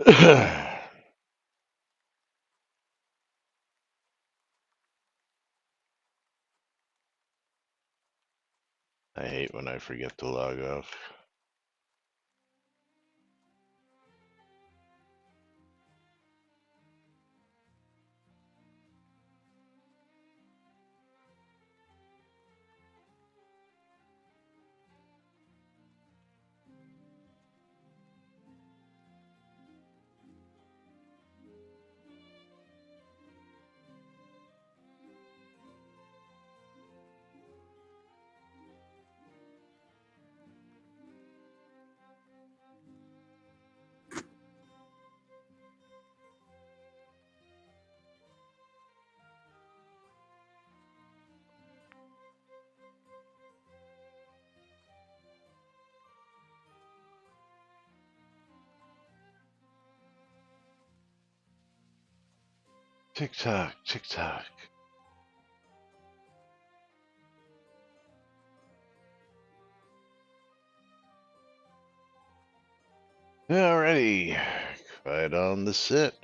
I hate when I forget to log off. Tick tock, tick tock. Alrighty, quiet on the sit.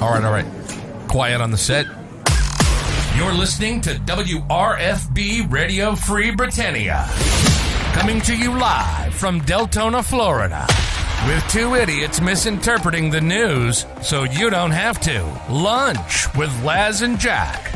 All right. Quiet on the set. You're listening to WRFB Radio Free Britannia. Coming to you live from Deltona, Florida. With two idiots misinterpreting the news so you don't have to. Lunch with Laz and Jack.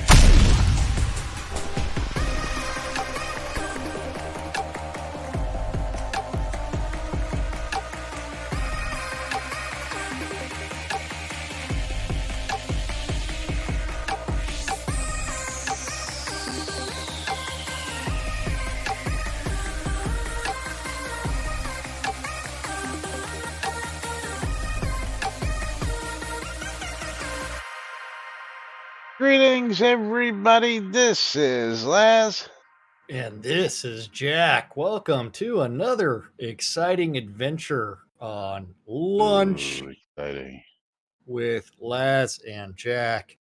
Greetings, everybody. This is Laz. And this is Jack. Welcome to another exciting adventure on Lunch Ooh, exciting. with Laz and Jack,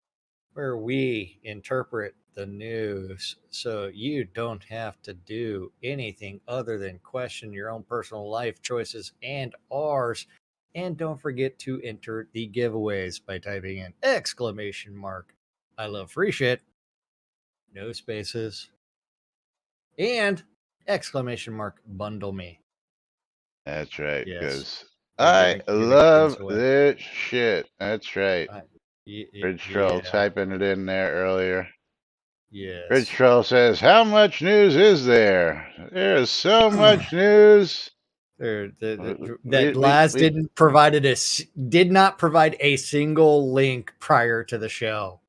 where we interpret the news so you don't have to do anything other than question your own personal life choices and ours. And don't forget to enter the giveaways by typing in ! I love free shit, no spaces, and ! Bundle me. That's right, Yes. because We're I giving love things away. this shit. That's right. Bridge Troll Yeah, typing it in there earlier. Bridge yes. Troll says, how much news is there? There is so much news. That Laz did not provide a single link prior to the show.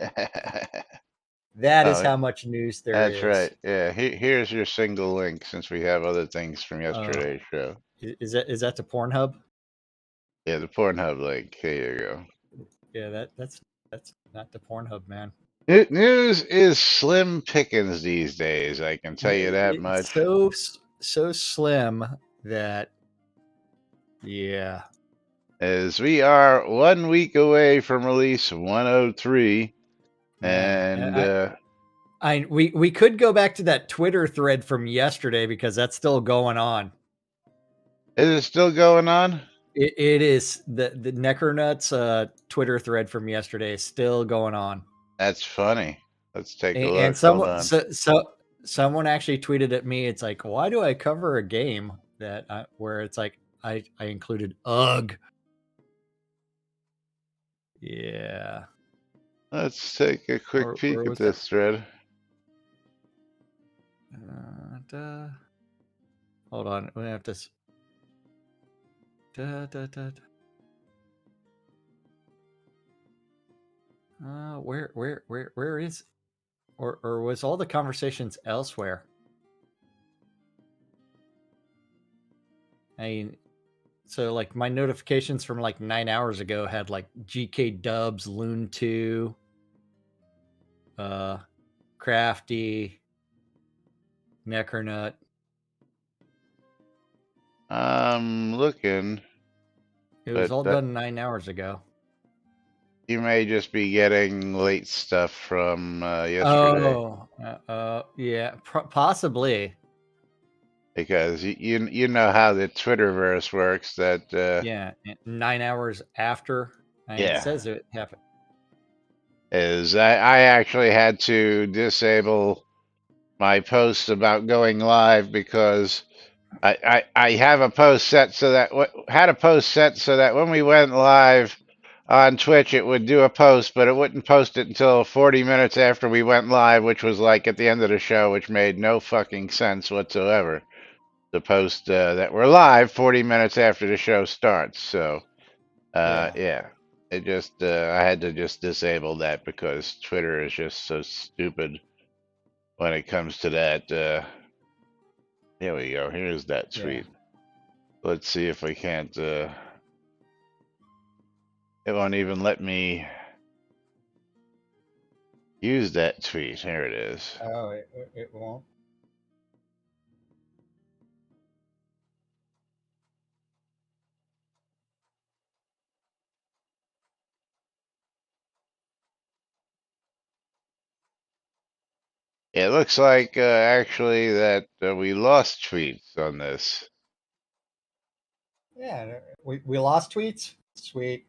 That is how much news there is. That's right. Yeah, here's your single link since we have other things from yesterday's show. Is that to Pornhub? Yeah, the Pornhub link. Here you go. Yeah, that's not to Pornhub, man. News is slim pickings these days. I can tell you that much. So slim that, yeah. As we are 1 week away from release 103, and we could go back to that Twitter thread from yesterday because that's still going on. Is it still going on? It is. The Necronuts Twitter thread from yesterday is still going on. That's funny. Let's take a look. And someone actually tweeted at me. It's like, why do I cover a game where it's like I included UGG? Yeah. Let's take a quick peek at this thread. Hold on. We have to. Da, da, da, da. Where is, or was all the conversations elsewhere? I mean, so like my notifications from like 9 hours ago had like GK Dubs, Loon 2, Crafty, Neckernut. I'm looking, It was but all that done 9 hours ago. you may just be getting late stuff from yesterday Oh, yeah, possibly. because you know how the Twitterverse works. That Yeah, 9 hours after. I mean, it yeah, says it happened. is I actually had to disable my posts about going live because I have a post set so that had a post set so that when we went live on Twitch, it would do a post, but it wouldn't post it until 40 minutes after we went live, which was like at the end of the show, which made no fucking sense whatsoever. To post that we're live 40 minutes after the show starts. So, Yeah, yeah, it just I had to just disable that because Twitter is just so stupid when it comes to that. Here we go. Here's that yeah, tweet. Let's see if we can't. It won't even let me use that tweet. Here it is. Oh, it won't. It looks like actually that we lost tweets on this. Yeah, we lost tweets. Sweet.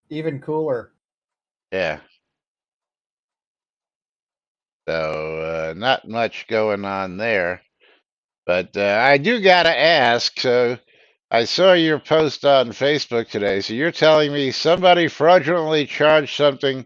Even cooler. Yeah. So not much going on there. But I do gotta ask. So I saw your post on Facebook today. So you're telling me somebody fraudulently charged something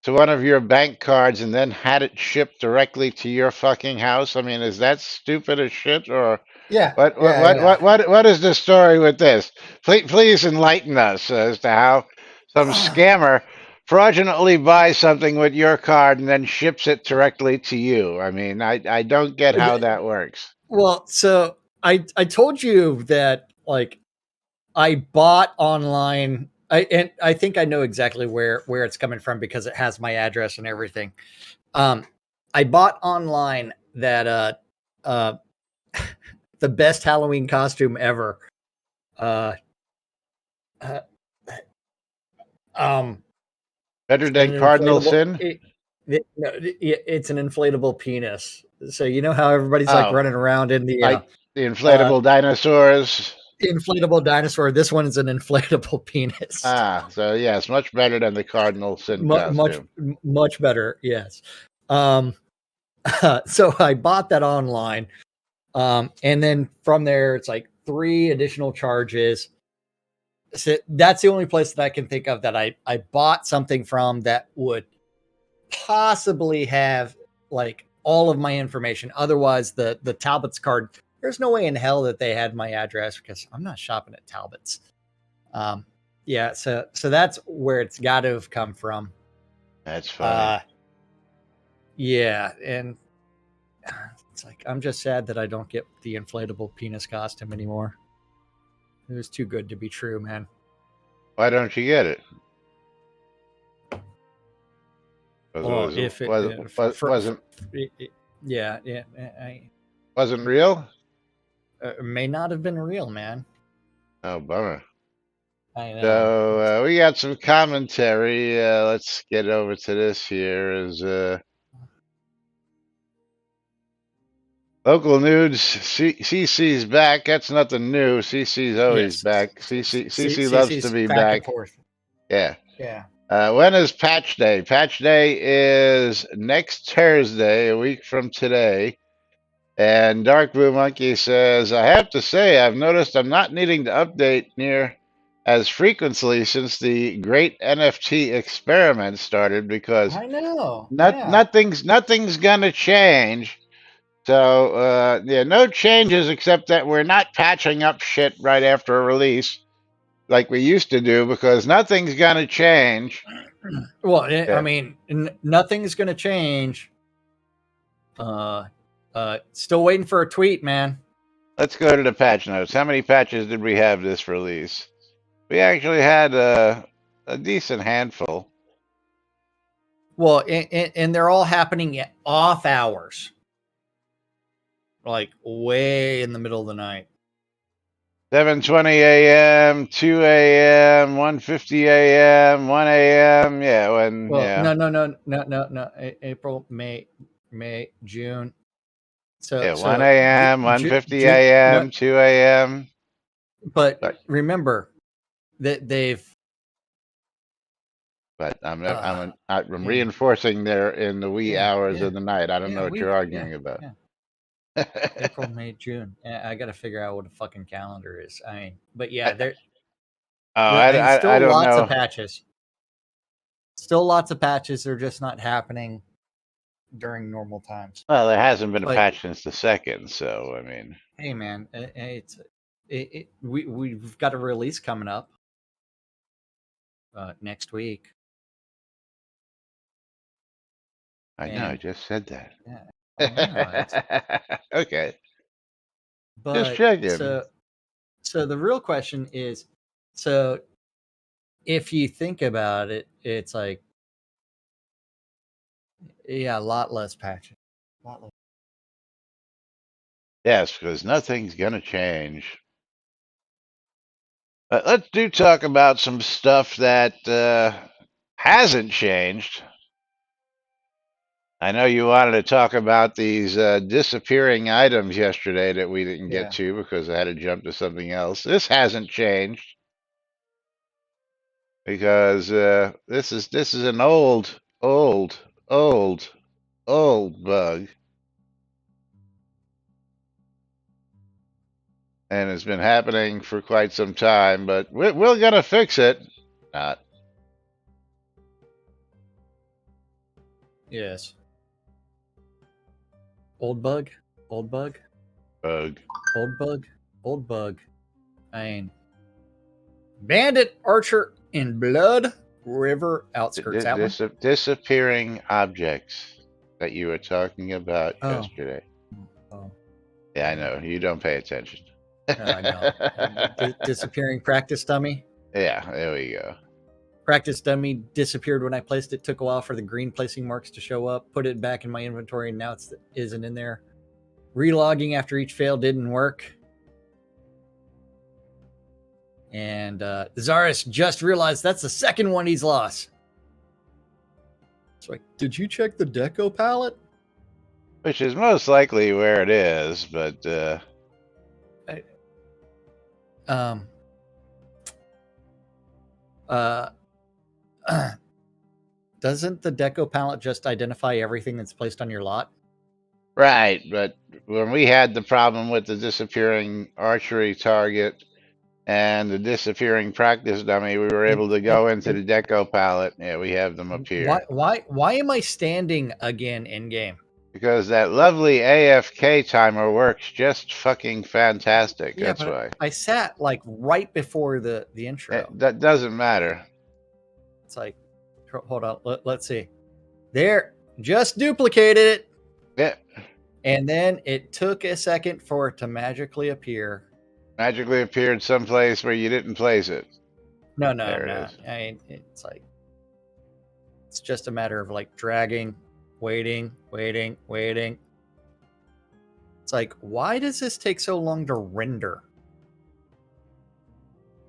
to one of your bank cards and then had it shipped directly to your fucking house? I mean, is that stupid as shit, or Yeah, what? What? yeah, What? yeah. What is the story with this? Please enlighten us as to how some scammer fraudulently buys something with your card and then ships it directly to you. I mean, I don't get how that works. Well, so I told you that like I bought online. And I think I know exactly where it's coming from because it has my address and everything. Um, I bought online that uh the best Halloween costume ever. Uh, uh um, Better an than Cardinal inflatable. Sin? No, it's an inflatable penis. So you know how everybody's like Oh, running around in the like the uh, inflatable dinosaurs. inflatable dinosaur. This one is an inflatable penis. Ah, so yes, much better than the Cardinal Sin Much costume. much better. Yes. Um, so I bought that online, and then from there it's like 3 additional charges. So that's the only place that I can think of that I bought something from that would possibly have like all of my information. Otherwise, the Talbot's card, there's no way in hell that they had my address because I'm not shopping at Talbot's. Um, yeah, so that's where it's got to have come from. That's funny. Uh, yeah, and it's like I'm just sad that I don't get the inflatable penis costume anymore. It was too good to be true, man. Why don't you get it? Oh, if it Wasn't yeah, wasn't real? may not have been real, man. Oh, bummer. I know. So we got some commentary. Let's get over to this here. Is local news? CC's back. That's nothing new. CC's always Yes. back. CC loves to CC's be back and back. forth. Yeah. Yeah. When is Patch Day? Patch Day is next Thursday, a week from today. And Dark Blue Monkey says, I have to say, I've noticed I'm not needing to update near as frequently since the great NFT experiment started because I know. Yeah. nothing's gonna change So yeah, no changes except that we're not patching up shit right after a release like we used to do because nothing's gonna change. Well, I Yeah. mean, nothing's going to change. Still waiting for a tweet, man. Let's go to the patch notes. How many patches did we have this release? We actually had a decent handful. Well, and they're all happening at off hours, like way in the middle of the night. 7:20 a.m., 2 a.m., 1:50 a.m., 1 a.m. Yeah, when Well, yeah, no. April, May, June. yeah, So 1 a.m., 1:50 a.m., 2 a.m. but But remember that they've I'm yeah, reinforcing there in the wee hours yeah, of the night. I don't know what you're yeah, arguing about. yeah. April, May, June. I got to figure out what a fucking calendar is. I mean, but yeah, I mean, I still don't lots of know. patches. Still lots of patches. They're just not happening during normal times. Well, there hasn't been a But patch since the second, so I mean, hey, man, we've got a release coming up next week, I know I and just said yeah, I know it's. that. Okay, just But checking. so the real question is, so if you think about it, it's like, yeah, a lot less patches. A lot less. Yes, because nothing's gonna change. Let's do talk about some stuff that hasn't changed. I know you wanted to talk about these disappearing items yesterday that we didn't get Yeah. to because I had to jump to something else. This hasn't changed because this is an old bug, and it's been happening for quite some time. But we're gonna fix it. Not Yes. Old bug. Old bug. bug. Old bug. Old bug. I mean, bandit archer in Blood River outskirts. That one. Disappearing objects that you were talking about Oh. yesterday. Oh. Yeah, I know. You don't pay attention. No, I don't. Disappearing practice dummy. Yeah, there we go. Practice dummy disappeared when I placed it. Took a while for the green placing marks to show up. Put it back in my inventory, and now it isn't in there. Relogging after each fail didn't work. And Zaris just realized that's the second one he's lost. It's like, did you check the deco palette? Which is most likely where it is, but Um. Doesn't the deco palette just identify everything that's placed on your lot? right. But when we had the problem with the disappearing archery target and the disappearing practice dummy, we were And, able to and, go into and the deco palette. Yeah, we have them up here why am I standing again in game? because that lovely AFK timer works just fucking fantastic. Yeah, That's but why. I sat like right before the intro. That doesn't matter. It's like, hold on, let's see. There, just duplicated it, Yeah, and then it took a second for it to magically appear. magically appeared someplace where you didn't place it. No. There it is. I mean, it's like, it's just a matter of like dragging, waiting. It's like, why does this take so long to render?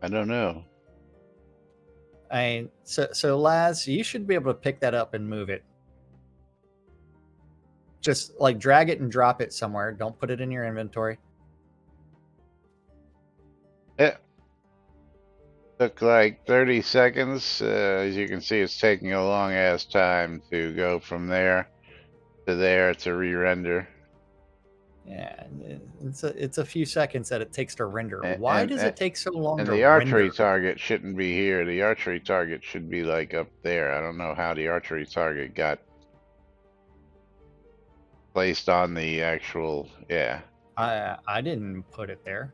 I don't know. I mean, so Laz, you should be able to pick that up and move it. Just like drag it and drop it somewhere. Don't put it in your inventory. Yeah. Took like 30 seconds. As you can see, it's taking a long ass time to go from there to re-render. Yeah, it's a few seconds that it takes to render. And, Why does it take so long and to the archery render? target shouldn't be here. The archery target should be like up there. I don't know how the archery target got placed on the actual. Yeah, I didn't put it there.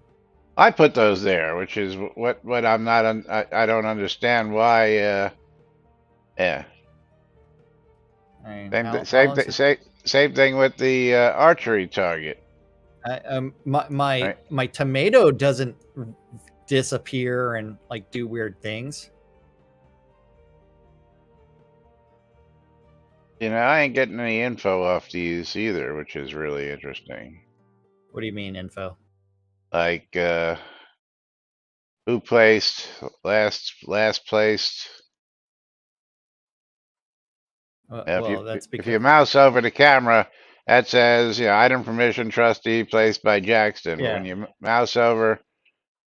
I put those there, which is what I'm not. I don't understand why. Yeah, I mean, same how is it? same thing with the archery target. My Right? my tomato doesn't disappear and like do weird things. I ain't getting any info off these either, which is really interesting. What do you mean info? Like who placed last placed. Well, that's If you because mouse over the camera, that says item permission trustee placed by Jackson. But yeah, when you mouse over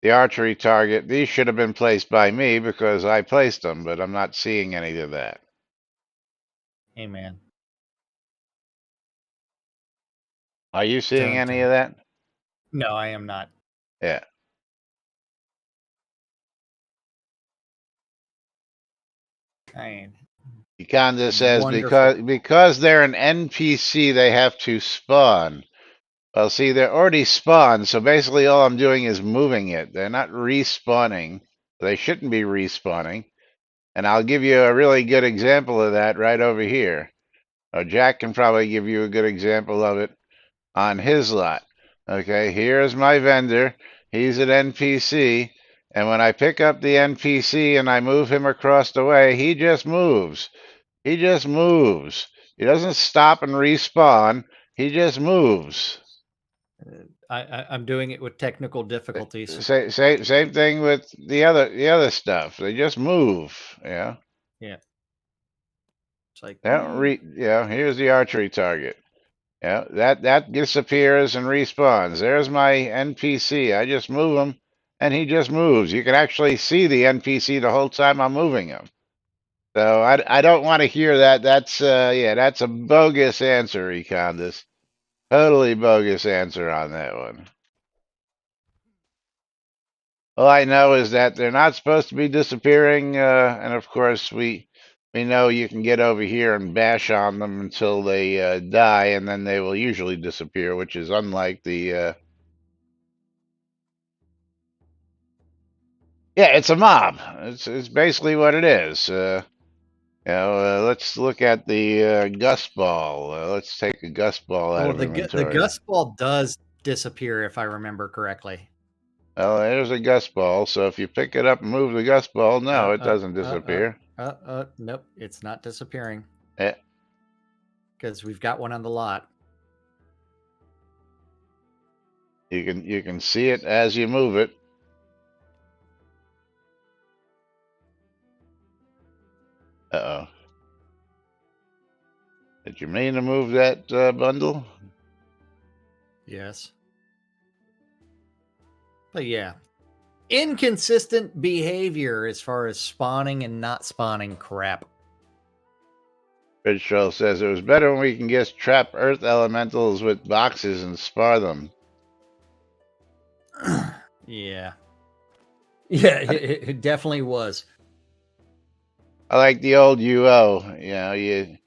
the archery target, these should have been placed by me because I placed them, but I'm not seeing any of that. hey man, Are you seeing dun any dun. of that? No, I am not. Yeah. I mean, Uganda says wonderful. because they're an NPC, they have to spawn. Well, see, they're already spawned, so basically all I'm doing is moving it. They're not respawning. They shouldn't be respawning. And I'll give you a really good example of that right over here. Or Jack can probably give you a good example of it on his lot. Okay, here's my vendor. He's an NPC. And when I pick up the NPC and I move him across the way, he just moves. He just moves. He doesn't stop and respawn. He just moves. I'm doing it with technical difficulties. Same thing with the other stuff. They just move. Yeah. Yeah, it's like They don't here's the archery target. Yeah, that disappears and respawns. There's my NPC. I just move him, and he just moves. You can actually see the NPC the whole time I'm moving him. So I don't want to hear that. That's a bogus answer, Econdas. Totally bogus answer on that one. All I know is that they're not supposed to be disappearing, and of course we know you can get over here and bash on them until they die, and then they will usually disappear, which is unlike the. Yeah, it's a mob. It's basically what it is. Let's look at the gust ball. Let's take a gust ball out oh, of the inventory. gust ball does disappear if I remember correctly. Well, there's a gust ball. So if you pick it up and move the gust ball, no, it doesn't disappear. Nope, it's not disappearing Eh, because we've got one on the lot. you can see it as you move it. Uh-oh. Did you mean to move that bundle? Yes, but yeah, inconsistent behavior as far as spawning and not spawning crap. Ridgetrail says it was better when we can just trap earth elementals with boxes and spar them. Yeah, yeah, it definitely was. I like the old UO.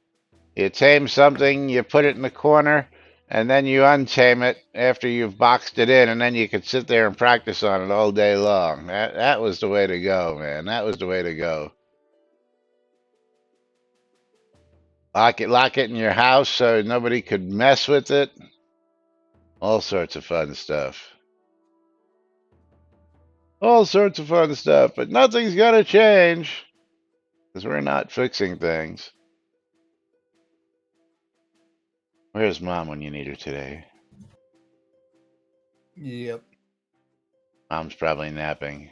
You tame something, you put it in the corner, and then you untame it after you've boxed it in, and then you could sit there and practice on it all day long. That was the way to go, man. That was the way to go. Lock it in your house so nobody could mess with it. All sorts of fun stuff. All sorts of fun stuff, but nothing's gonna change because we're not fixing things. Where's Mom when you need her today? Yep. Mom's probably napping.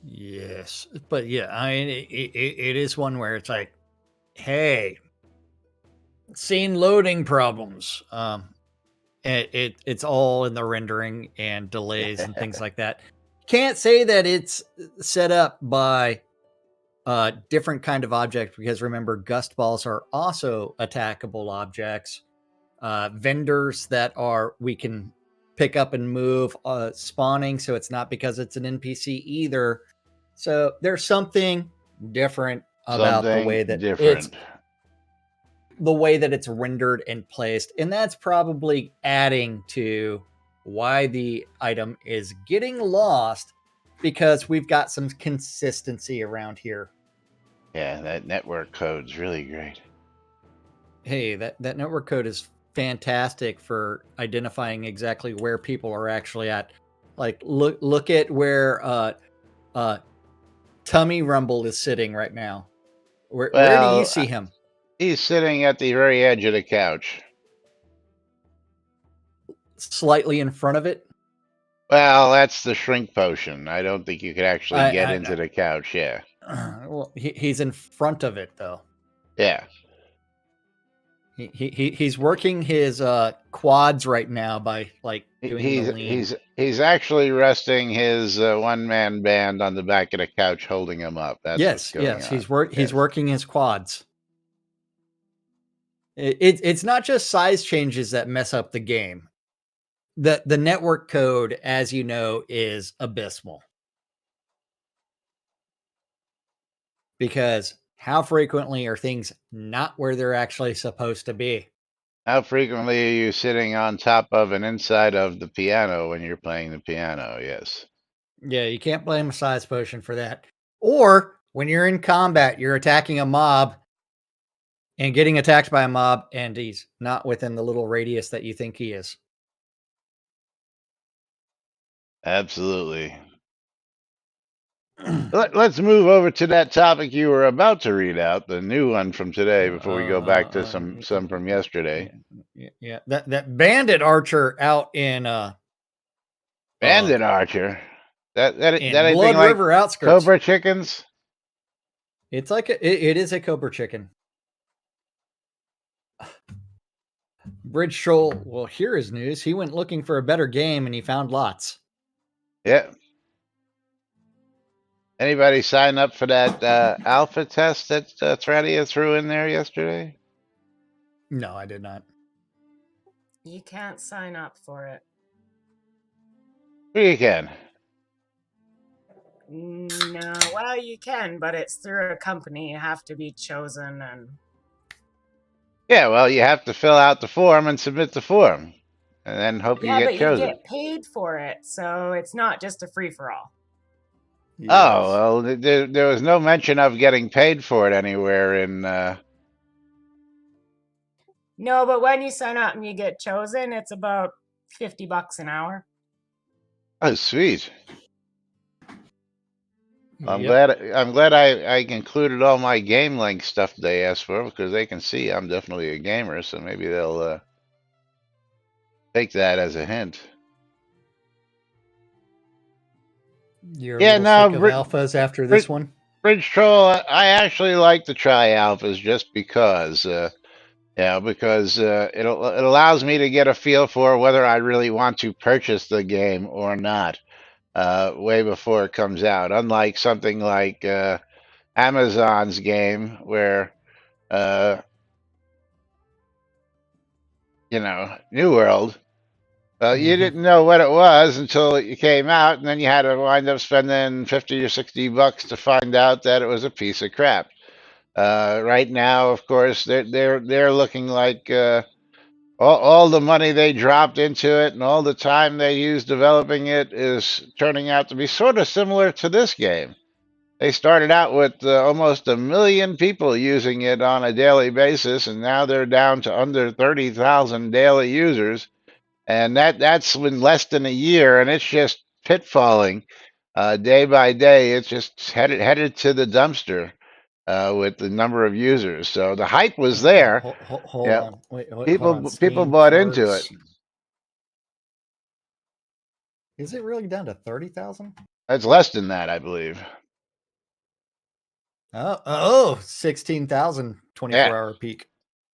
Yes, but yeah, I mean, it is one where it's like, hey, seen loading problems. It's all in the rendering and delays and things like that. Can't say that it's set up by different kind of object because remember, gust balls are also attackable objects. Vendors that are we can pick up and move spawning, so it's not because it's an NPC either. So there's something different about the way Something that different. it's rendered and placed, and that's probably adding to why the item is getting lost, because we've got some consistency around here. Yeah, that network code's really great. Hey, that network code is fantastic for identifying exactly where people are actually at. Like look at where Tummy Rumble is sitting right now. Where do you Well, see him? he's sitting at the very edge of the couch. Slightly in front of it. Well, that's the shrink potion. I don't think you could actually get into the couch. Yeah. Well, he's in front of it though. Yeah. He's working his quads right now by like doing the lean. He's actually resting his one man band on the back of the couch, holding him up. That's what's going Yes, on. he's working his quads. It's not just size changes that mess up the game. The network code, as you know, is abysmal. Because how frequently are things not where they're actually supposed to be? How frequently are you sitting on top of and inside of the piano when you're playing the piano? Yes. Yeah, you can't blame a size potion for that. Or when you're in combat, you're attacking a mob and getting attacked by a mob, and he's not within the little radius that you think he is. Absolutely. Let's move over to that topic you were about to read out, the new one from today, before we go back to some from yesterday. Yeah. That bandit archer out in Bandit Archer. That in anything Blood like River outskirts. Cobra chickens? It's like it is a cobra chicken. Bridge Troll. Well, here is news. He went looking for a better game and he found lots. Yeah. Anybody sign up for that alpha test that Threadia threw in there yesterday? No, I did not. You can't sign up for it. You can. No, well, you can, but it's through a company. You have to be chosen, and Yeah, well, you have to fill out the form and submit the form, and then hope you get chosen. You get paid for it, so it's not just a free for all. Yes. Oh well, there was no mention of getting paid for it anywhere in. No, but when you sign up and you get chosen, it's about $50 an hour. Oh, sweet. I'm Yep. glad I included all my game link stuff they asked for, because they can see I'm definitely a gamer, so maybe they'll take that as a hint. You're a little sick of alphas after this one? Bridge Troll, I actually like to try alphas just because, because it allows me to get a feel for whether I really want to purchase the game or not, way before it comes out. Unlike something like Amazon's game, where New World. You didn't know what it was until it came out, and then you had to wind up spending $50 or $60 to find out that it was a piece of crap. Right now, of course, they're looking like all the money they dropped into it and all the time they used developing it is turning out to be sort of similar to this game. They started out with almost 1 million people using it on a daily basis, and now they're down to under 30,000 daily users. And that's in less than a year, and it's just pitfalling day by day. It's just headed to the dumpster with the number of users. So the hype was there. Hold on. Wait, hold on. People Steam bought charts. into it. Is it really down to 30,000? It's less than that, I believe. Oh, 16,000 24-hour peak.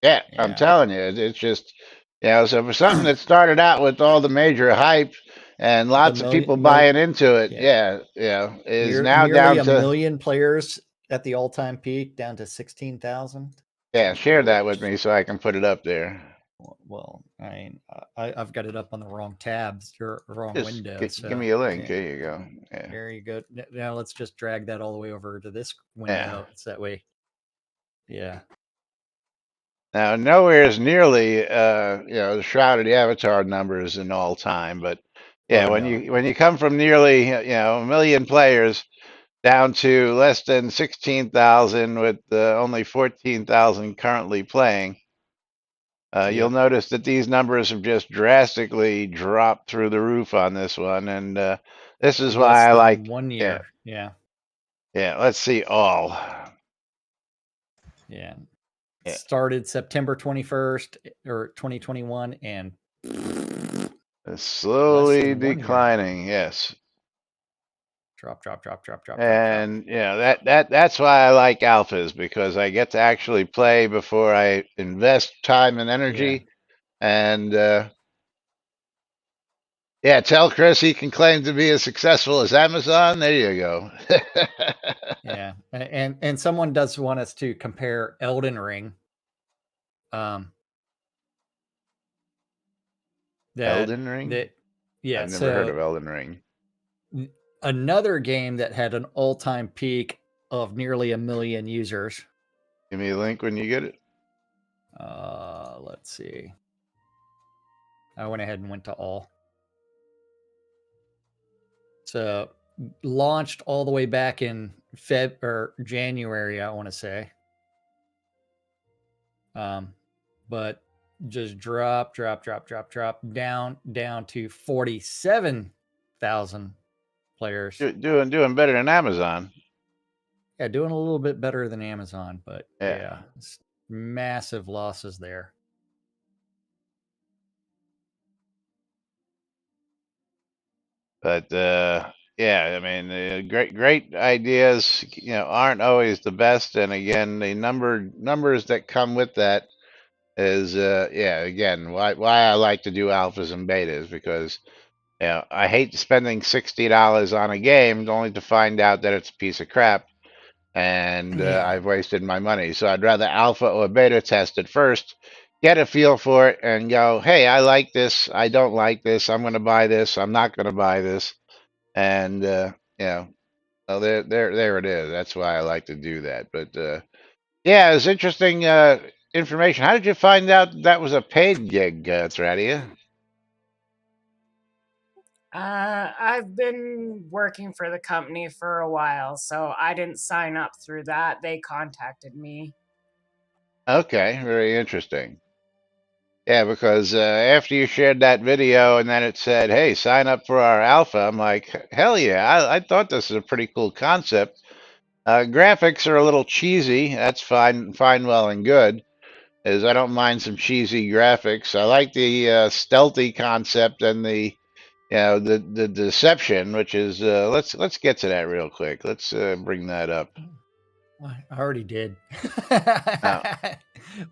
Yeah, I'm telling you, it's just, so for something that started out with all the major hype and lots of people buying into it, is now down to 1 million players at the all-time peak, down to 16,000. Yeah, share that with me so I can put it up there. Well, I've got it up on the wrong tabs, or wrong window. Give me a link. There you go. Yeah. There you go. Now let's just drag that all the way over to this window. It's that way. Yeah. Now, nowhere is nearly, the Shroud of the Avatar numbers in all time, but yeah, Oh no. when you come from nearly, a million players down to less than 16,000 with only 14,000 currently playing, you'll Yep. notice that these numbers have just drastically dropped through the roof on this one, and this is Less why I like, than 1 yeah, year. Yeah. yeah. Let's see all. Yeah. Yeah, Started September 21st or 2021 and it's less slowly than 1 year. declining. Yes. Drop, drop, drop, drop, drop, drop, drop. And that's why I like alphas, because I get to actually play before I invest time and Yeah. energy. And yeah, tell Chris he can claim to be as successful as Amazon. There you go. Yeah. And someone does want us to compare Elden Ring. Um that Elden Ring? that yeah, I've never heard so of Elden Ring. another game that had an all-time peak of nearly 1 million users. Give me a link when you get it. Let's see. I went ahead and went to all. So launched all the way back in Feb or January, I want to say. But just drop down to 47,000 players. Doing better than Amazon. Yeah, doing a little bit better than Amazon, but Yeah. yeah, it's massive losses there. But yeah, I mean, great ideas, aren't always the best. And again, the numbers that come with that is, yeah, again, why I like to do alphas and betas, because I hate spending $60 on a game only to find out that it's a piece of crap, and Yeah. I've wasted my money. So I'd rather alpha or beta test it first, get a feel for it, and go, hey, I like this, I don't like this, I'm going to buy this, I'm not going to buy this, and well, there it is. That's why I like to do that. But yeah, it's interesting information. How did you find out that was a paid gig, Thradia? I've been working for the company for a while, so I didn't sign up through that. They contacted me. Okay, very interesting. Yeah, because after you shared that video and then it said, "Hey, sign up for our alpha," I'm like, "Hell yeah! I thought this was a pretty cool concept." Graphics are a little cheesy. That's fine, well and good. Is I don't mind some cheesy graphics. I like the stealthy concept and the deception, which is let's get to that real quick. Let's bring that up. I already did. Now,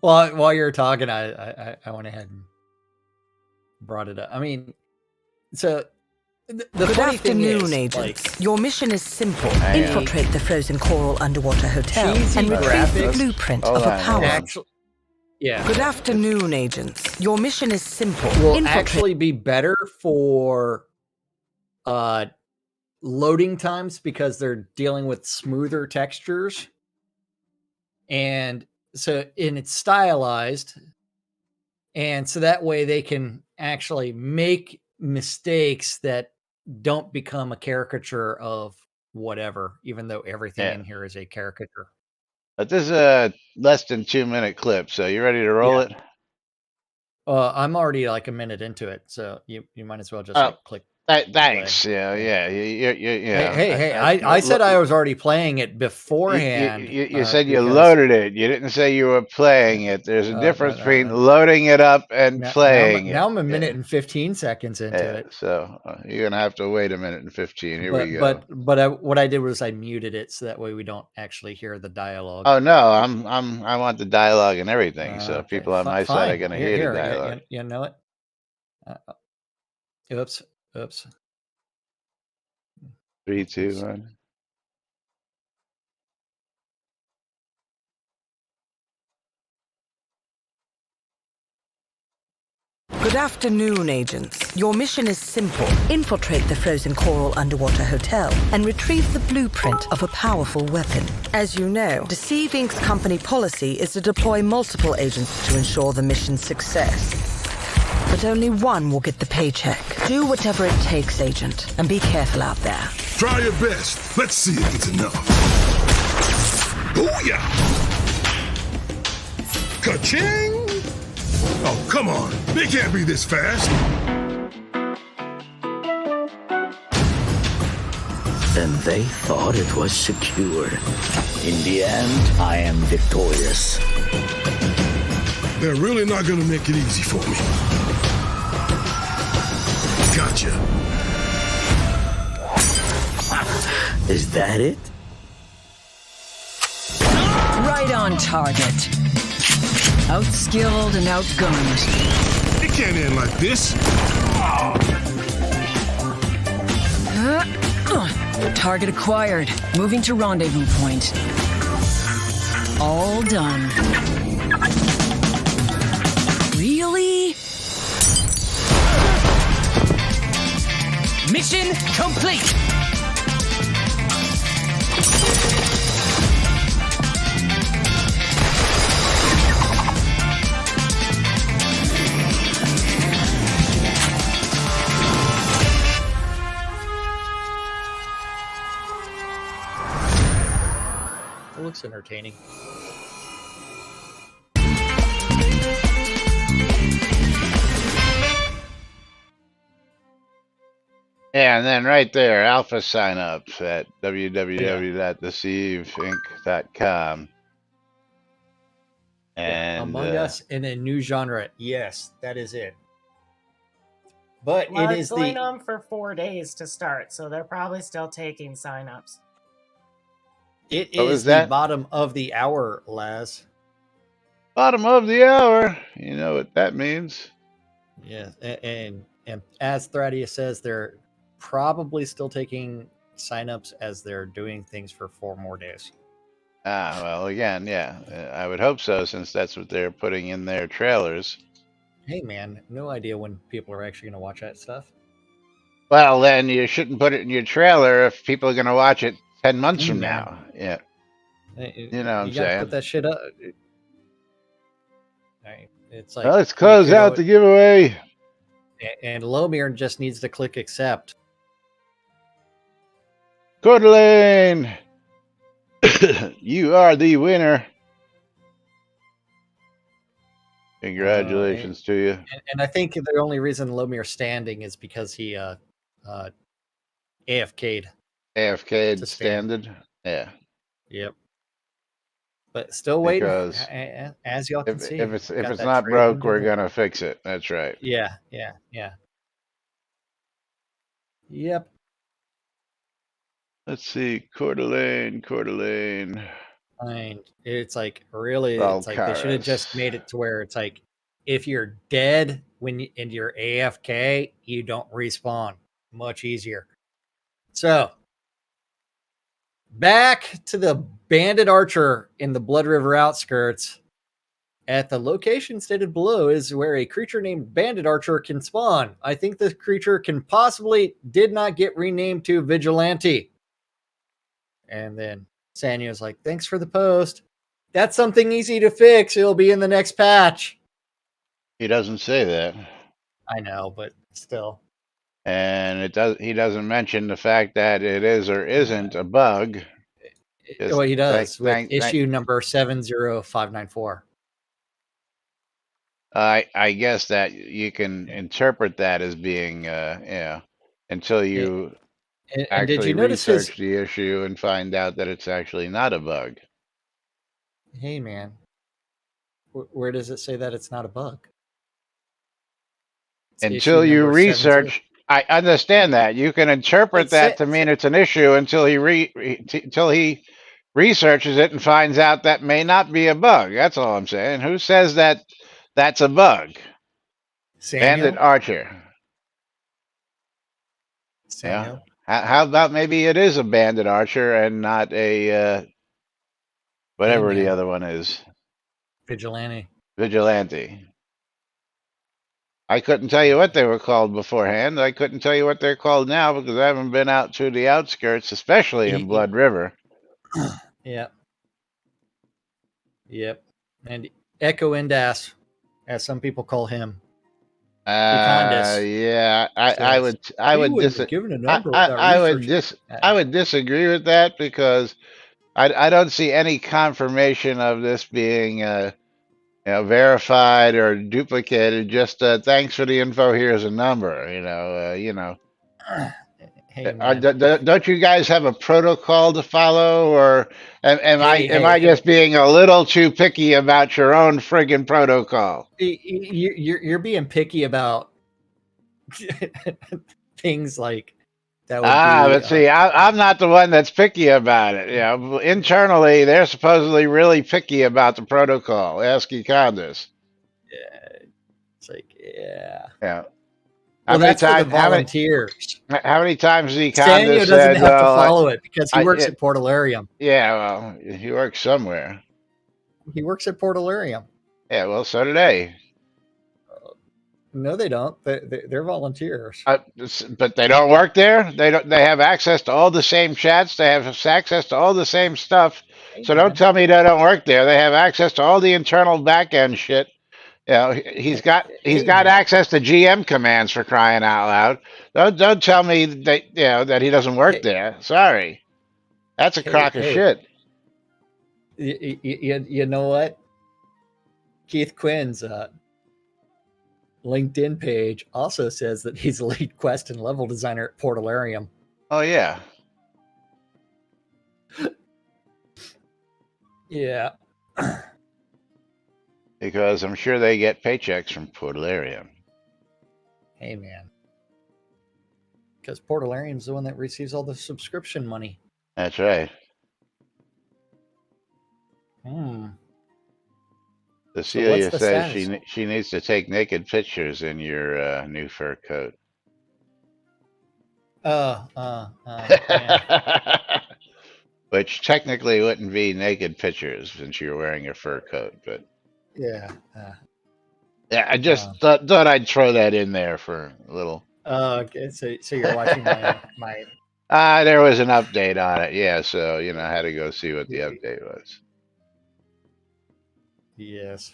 Well, while you were talking, I went ahead and brought it up. I mean, so the Good funny thing afternoon, is, agents. like, Your mission is simple. hang on. Infiltrate the frozen coral underwater hotel Cheesy and retrieve the graphics. blueprint Hold of a on, power. hold on. actually, yeah, Good afternoon, agents. Your mission is simple. will Infiltrate. actually be better for loading times because they're dealing with smoother textures, and it's stylized, and so that way they can actually make mistakes that don't become a caricature of whatever, even though everything Yeah, in here is a caricature. but this is a less than 2 minute clip. So you ready to roll Yeah. it? I'm already like a minute into it, so you might as well just Oh, like click. thanks. play. Yeah, Yeah. yeah. Hey! I said I was already playing it beforehand. You said you Because loaded it. You didn't say you were playing it. There's a difference between no, loading it up and playing it. now I'm a minute Yeah, and 15 seconds into yeah. it. So you're gonna have to wait a minute and 15. Here we go. But what I did was I muted it so that way we don't actually hear the dialogue. Oh no, I want the dialogue and everything. So Okay, people on my side are fine. gonna hear the dialogue. You know it. Oops. Three, two, one. Good afternoon, agents. Your mission is simple. Infiltrate the frozen coral underwater hotel and retrieve the blueprint of a powerful weapon. As you know, Deceive Inc.'s company policy is to deploy multiple agents to ensure the mission's success. But only one will get the paycheck. Do whatever it takes, Agent, and be careful out there. Try your best. Let's see if it's enough. Booyah! Ka-ching! Oh, come on. They can't be this fast. And they thought it was secure. In the end, I am victorious. They're really not gonna make it easy for me. Gotcha. Is that it? Right on target. Outskilled and outgunned. It can't end like this. Target acquired. Moving to rendezvous point. All done. Really? Mission complete! It looks entertaining. Yeah, and then right there, alpha sign up at www.deceiveinc.com. And Among Us in a new genre. Yes, that is it. But Well, it it's is going the on for 4 days to start, so they're probably still taking signups. it What was is the that? bottom of the hour, Laz. bottom of the hour. You know what that means. Yeah, and as Thradia says, they're probably still taking signups as they're doing things for 4 more days. Ah, well, again, yeah, I would hope so, since that's what they're putting in their trailers. Hey, man, no idea when people are actually going to watch that stuff. Well, then you shouldn't put it in your trailer if people are going to watch it 10 months from Man. now. Yeah, You know what I'm gotta saying. put that shit up. It's like well, let's close you out know, the giveaway. and Lomir just needs to click accept. Coeur d'Alene, you are the winner. Congratulations to you. And I think the only reason Lomir's standing is because he AFK'd. AFK to stand. standard. Yeah. Yep. But still waiting. Because As y'all can see, If it's got that not trade broke, under we're the- gonna fix it. That's right. Yeah. Yep. Let's see, Coeur d'Alene. I mean, it's like really, Well, it's like they should have just Karis. made it to where it's like if you're dead and you're AFK, you don't respawn. Much easier. So back to the bandit archer in the Blood River outskirts. At the location stated below is where a creature named Bandit Archer can spawn. I think this creature can possibly did not get renamed to Vigilante. And then Sanyo's like, thanks for the post. That's something easy to fix. It'll be in the next patch. He doesn't say that, I know, but still. and he doesn't mention the fact that it is or isn't a bug. Just Well, he does with thank- issue number 70594. I guess that you can interpret that as being, until you And actually did you notice research the issue and find out that it's actually not a bug. Hey, man. Where does it say that it's not a bug? It's Until issue you number 70. research, I understand that you can interpret that to mean it's an issue until he researches it and finds out that may not be a bug. That's all I'm saying. Who says that that's a bug? Bandit Archer. Samuel? How about maybe it is a Bandit Archer and not a whatever the man. other one is, Vigilante. Vigilante. I couldn't tell you what they were called beforehand. I couldn't tell you what they're called now because I haven't been out to the outskirts, especially in Blood River. Yep. Yep. And Echo Indas, as some people call him, Econdas, Yeah, I says would, I he would wouldn't dis, have given a number without I would researching. I would disagree with that because I don't see any confirmation of this being verified or duplicated. Just thanks for the info. Here's a number. Hey man. Don't you guys have a protocol to follow, or am I Hey. just being a little too picky about your own friggin' protocol? You're being picky about things like that would Ah, be but see, I'm not the one that's picky about it. Internally, they're supposedly really picky about the protocol. Ask Econdas. yeah, it's like yeah. Yeah. How Well, many that's for the times? volunteers. How many times has Econdas Sanyo doesn't said, have to "Well, follow it because he works yeah, at Portalarium. yeah, well, he works somewhere." He works at Portalarium. Yeah, well, so do they. No, they don't. They're volunteers. But they don't work there. They don't. They have access to all the same chats. They have access to all the same stuff. Hey, So don't man. tell me they don't work there. They have access to all the internal back end shit. He's Hey, got man. access to GM commands for crying out loud. Don't tell me that he doesn't work Hey, there. Sorry, that's a crock of hey. shit. You know what? Keith Quinn's LinkedIn page also says that he's a lead quest and level designer at Portalarium. Oh yeah. Yeah. Because I'm sure they get paychecks from Portalarium. Hey, man. Because Portalarium's the one that receives all the subscription money. That's right. Cecilia the says status? she needs to take naked pictures in your new fur coat. Yeah. Which technically wouldn't be naked pictures since you're wearing a fur coat, but Yeah. yeah, I just thought I'd throw that in there for a little. Okay. So you're watching my. There was an update on it, yeah. So I had to go see what the update was. Yes.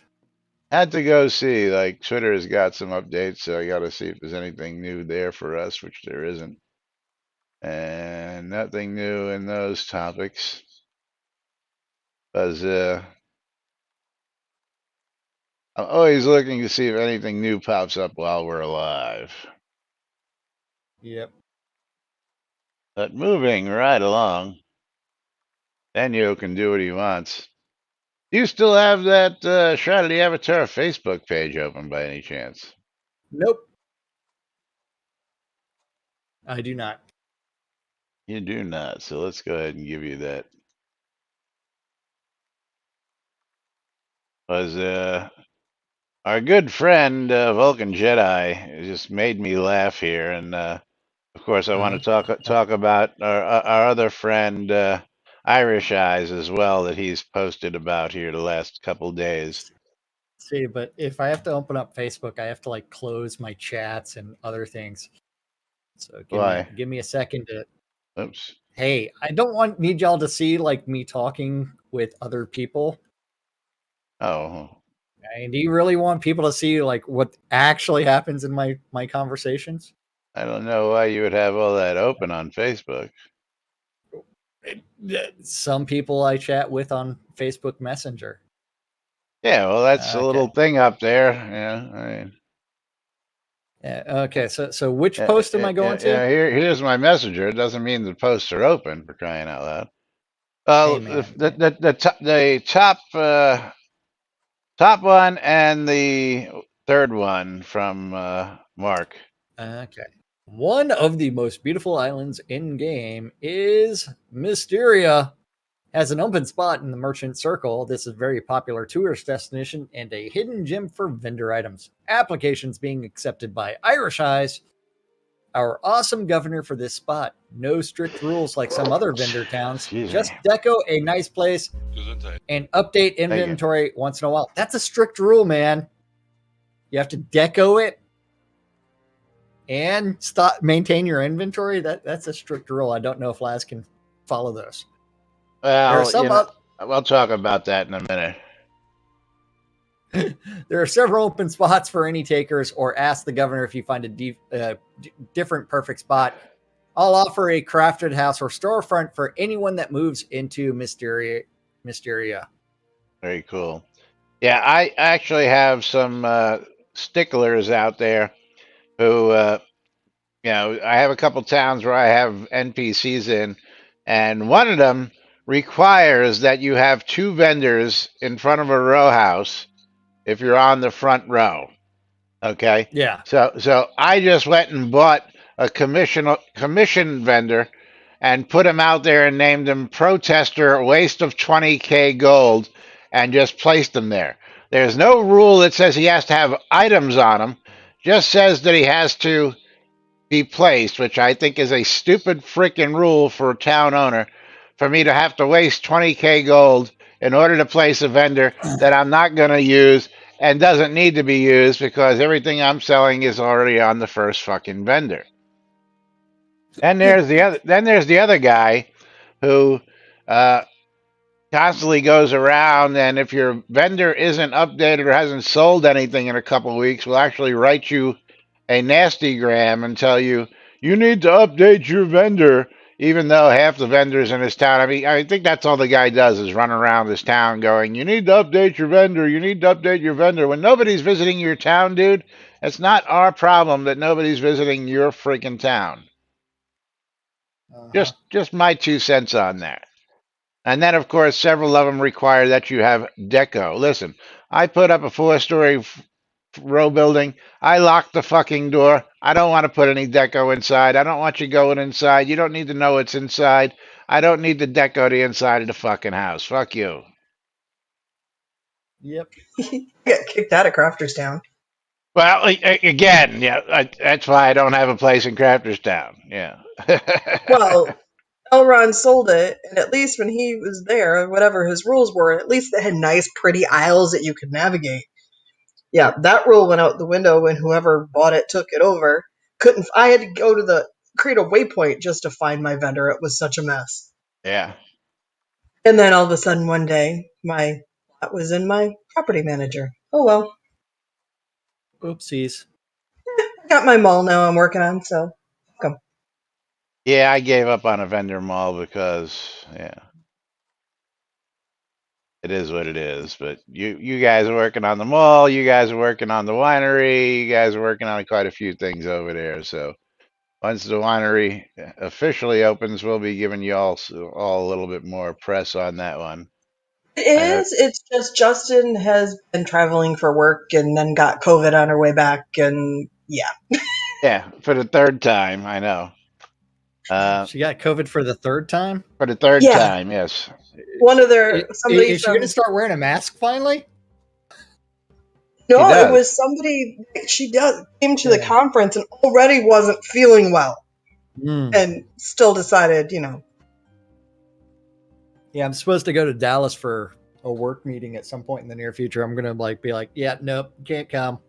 Had to go see. Like Twitter has got some updates, so I got to see if there's anything new there for us, which there isn't, and nothing new in those topics. Because I'm always looking to see if anything new pops up while we're alive. Yep. But moving right along, Daniel can do what he wants. Do you still have that Shroud of the Avatar Facebook page open by any chance? Nope. I do not. You do not. So let's go ahead and give you that. Was our good friend Vulcan Jedi just made me laugh here, and of course I want to talk about our other friend Irish Eyes as well that he's posted about here the last couple days. See, but if I have to open up Facebook, I have to like close my chats and other things. So give me a second to. Oops. Hey, I don't need y'all to see like me talking with other people. Oh. Do you really want people to see like what actually happens in my conversations? I don't know why you would have all that open on Facebook. Some people I chat with on Facebook Messenger. Yeah, well, that's a little thing up there. Yeah. Okay. So which post am I going to? Here's my messenger. It doesn't mean the posts are open, for crying out loud. Hey, man. The top one and the third one from Mark. Okay. One of the most beautiful islands in game is Mysteria. Has an open spot in the Merchant Circle. This is a very popular tourist destination and a hidden gem for vendor items. Applications being accepted by Irish Eyes, our awesome governor for this spot. No strict rules like some other vendor towns. Just deco a nice place and update inventory once in a while. That's a strict rule, man. You have to deco it. and maintain your inventory. That's a strict rule. I don't know if Laz can follow those. There are Well, we'll talk about that in a minute. There are several open spots for any takers, or ask the governor if you find a different perfect spot. I'll offer a crafted house or storefront for anyone that moves into Mysteria. Very cool. Yeah, I actually have some sticklers out there who, I have a couple towns where I have NPCs in, and one of them requires that you have two vendors in front of a row house if you're on the front row. Okay. Yeah. So I just went and bought a commission vendor and put him out there and named him Protester Waste of 20K Gold and just placed him there. There's no rule that says he has to have items on him, just says that he has to be placed, which I think is a stupid freaking rule for a town owner for me to have to waste 20K gold in order to place a vendor that I'm not going to use and doesn't need to be used because everything I'm selling is already on the first fucking vendor. Then there's the other guy who constantly goes around, and if your vendor isn't updated or hasn't sold anything in a couple of weeks, will actually write you a nasty gram and tell you need to update your vendor, even though half the vendors in his town. I think that's all the guy does is run around this town going, "You need to update your vendor. You need to update your vendor." When nobody's visiting your town, dude, it's not our problem that nobody's visiting your freaking town. Just my 2 cents on that. And then, of course, several of them require that you have deco. Listen, I put up a 4-story row building. I locked the fucking door. I don't want to put any deco inside. I don't want you going inside. You don't need to know it's inside. I don't need to deco the inside of the fucking house. Fuck you. Yep. Get kicked out of Crafters Town. Well, again, yeah, that's why I don't have a place in Crafters Town. Yeah. Well, Elron sold it, and at least when he was there, whatever his rules were, at least they had nice, pretty aisles that you could navigate. Yeah, that rule went out the window when whoever bought it took it over. I had to go to create a waypoint just to find my vendor. It was such a mess. Yeah. And then all of a sudden one day, that was in my property manager. Oh well. Oopsies. I got my mall now I'm working on, so welcome. Yeah, I gave up on a vendor mall because, yeah, it is what it is. But you guys are working on the mall. You guys are working on the winery. You guys are working on quite a few things over there. So once the winery officially opens, we'll be giving you all a little bit more press on that one. It is. It's just Justin has been traveling for work and then got COVID on her way back, and yeah. Yeah, for the third time, I know. She got COVID for the third time? For the third time, yes. One of their somebody. Is she going to start wearing a mask finally? No, it was somebody. She came to the conference and already wasn't feeling well, and still decided, Yeah, I'm supposed to go to Dallas for a work meeting at some point in the near future. I'm going to be like, yeah, nope, can't come.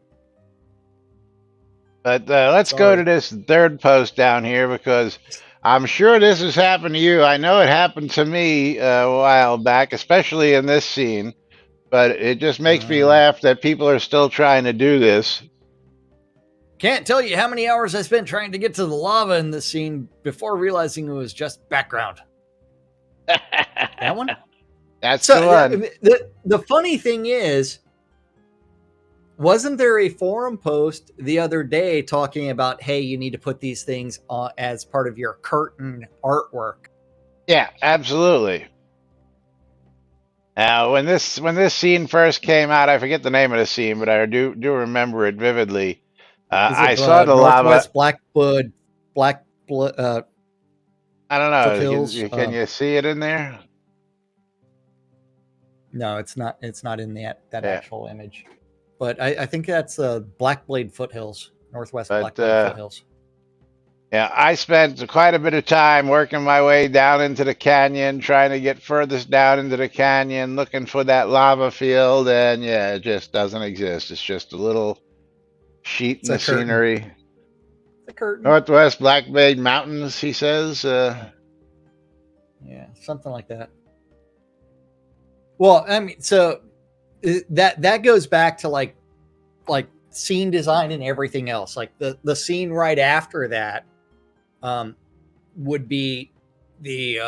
But let's go to this third post down here because I'm sure this has happened to you. I know it happened to me a while back, especially in this scene. But it just makes me laugh that people are still trying to do this. Can't tell you how many hours I spent trying to get to the lava in this scene before realizing it was just background. That one? That's the one. The funny thing is, wasn't there a forum post the other day talking about, hey, you need to put these things as part of your curtain artwork? Yeah, absolutely. Now, when this scene first came out, I forget the name of the scene, but I do remember it vividly. I saw the Northwest lava. Black. I don't know. Can you see it in there? No, it's not. It's not in that actual image. But I think that's Blackblade Foothills, Northwest Blackblade Foothills. Yeah, I spent quite a bit of time working my way down into the canyon, trying to get furthest down into the canyon, looking for that lava field, and yeah, it just doesn't exist. It's just a little sheet in the scenery. The curtain. Northwest Black Bay Mountains, he says. Yeah, something like that. Well, I mean, so that goes back to like scene design and everything else. Like the scene right after that would be the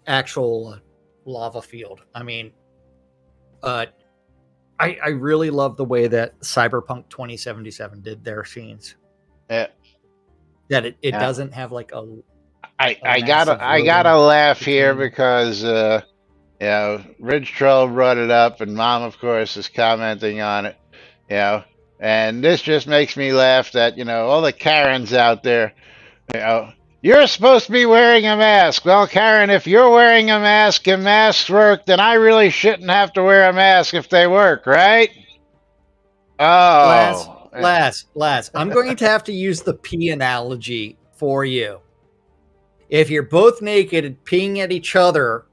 actual lava field. I mean, I really love the way that Cyberpunk 2077 did their scenes. Yeah. That it doesn't have like a I massive gotta loading laugh here between. because you know, Ridge Troll brought it up, and Mom, of course, is commenting on it. You know, and this just makes me laugh that all the Karens out there. You know, you're supposed to be wearing a mask. Well, Karen, if you're wearing a mask and masks work, then I really shouldn't have to wear a mask if they work, right? Oh, Last. I'm going to have to use the pee analogy for you. If you're both naked and peeing at each other,